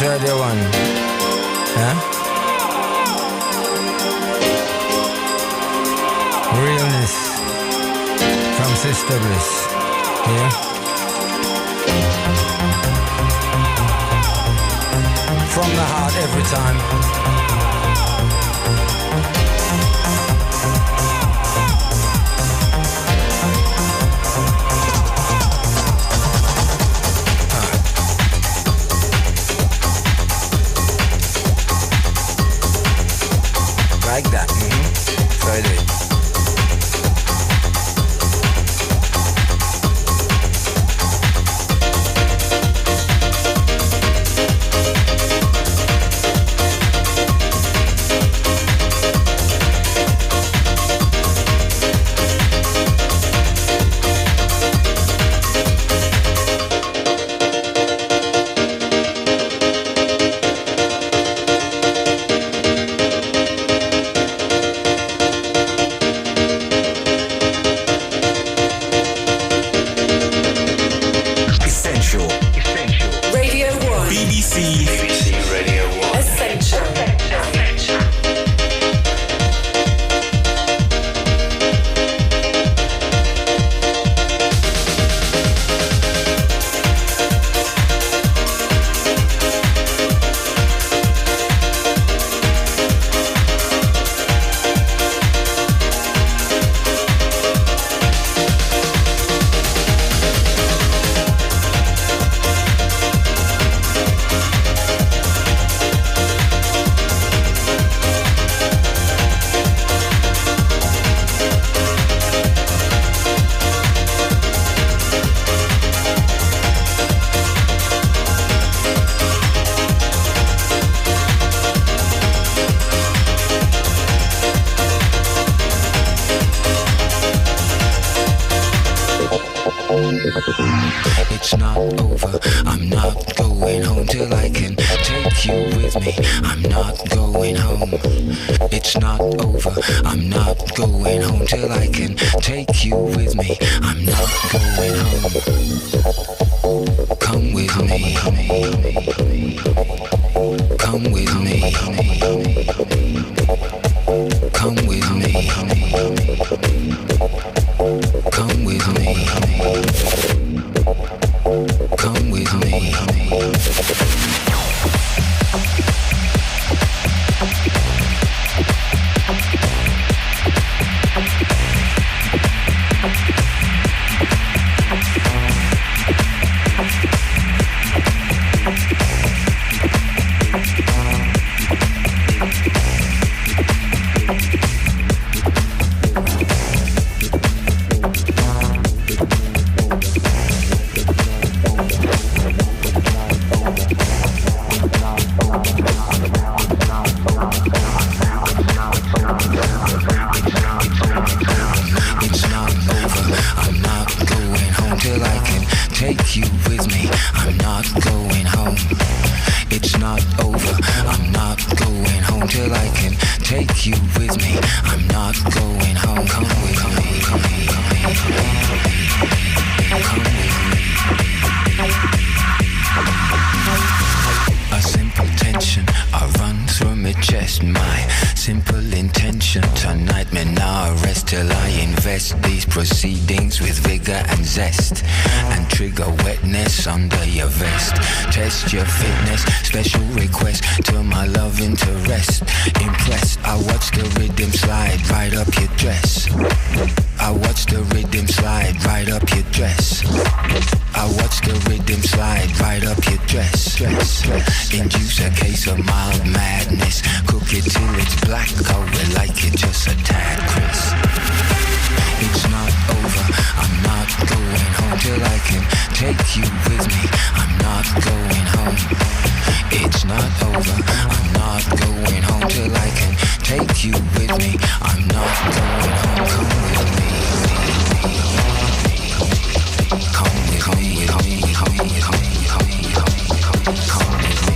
Faithless Radio 1. Yeah? Realness from Sister Bliss. Yeah? From the heart every time. Like that. So I do it. It's not over, I'm not going home till I can take you with me. I'm not going home. It's not over, I'm not going home till I can take you with me. I'm not going home. Come with me. Come with me. Come with me. Come with me. Come with me. Proceedings with vigor and zest, and trigger wetness under your vest. Test your fitness, special request to my love interest. Impressed, I watch the rhythm slide right up your dress. I watch the rhythm slide right up your dress. I watch the rhythm slide right up your dress. Induce a case of mild madness. Cook it till it's black, I would like it just a tad crisp. It's not over, I'm not going home till I can take you with me. I'm not going home. It's not over, I'm not going home till I can take you with me. I'm not going home, come with me. Come with me, come with me, come with me, come with me, come with me, come with me.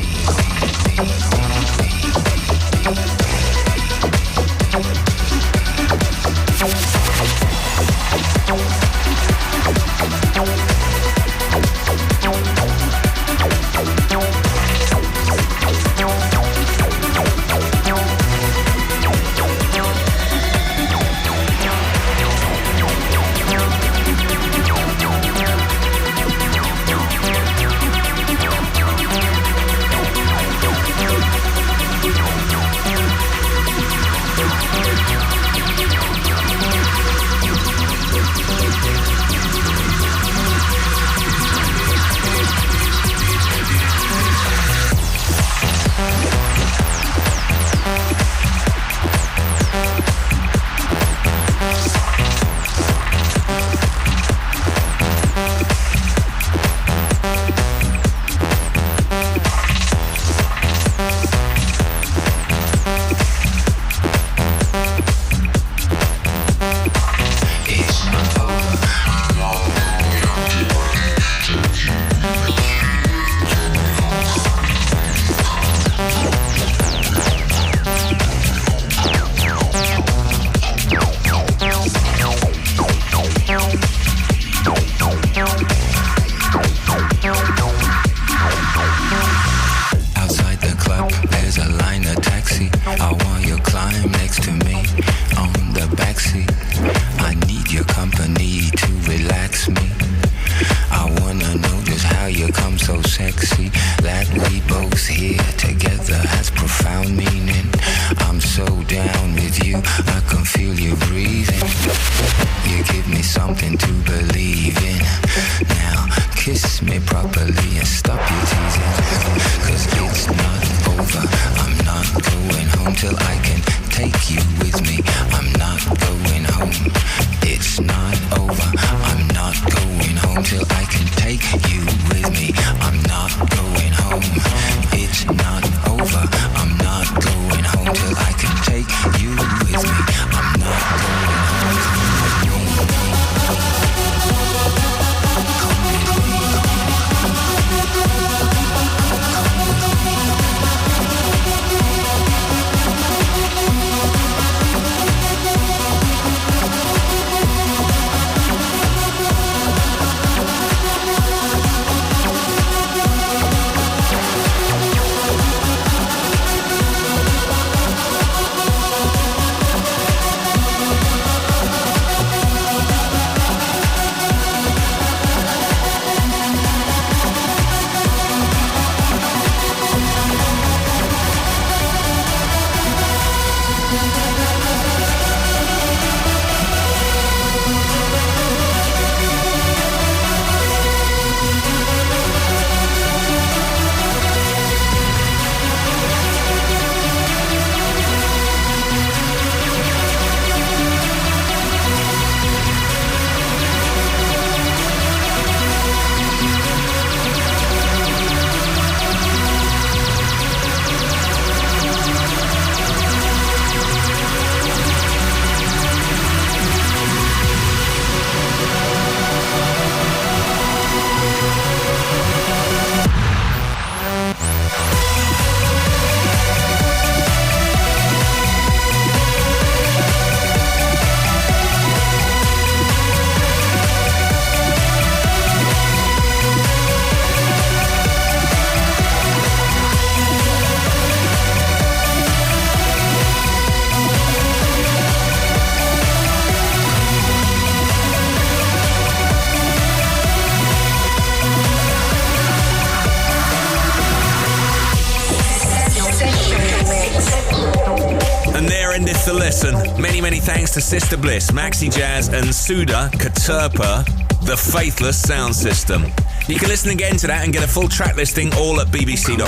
Listen, many thanks to Sister Bliss, Maxi Jazz and Suda Katerpa, the Faithless Soundsystem. You can listen again to that and get a full track listing all at bbc.co.uk/Radio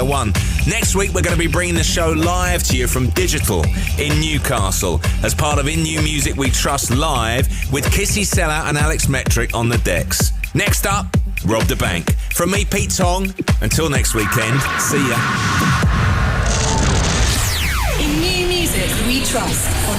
1. Next week, we're going to be bringing the show live to you from Digital in Newcastle as part of In New Music We Trust Live with Kissy Sellout and Alex Metric on the decks. Next up, Rob the Bank. From me, Pete Tong. Until next weekend, see ya. In New Music We Trust on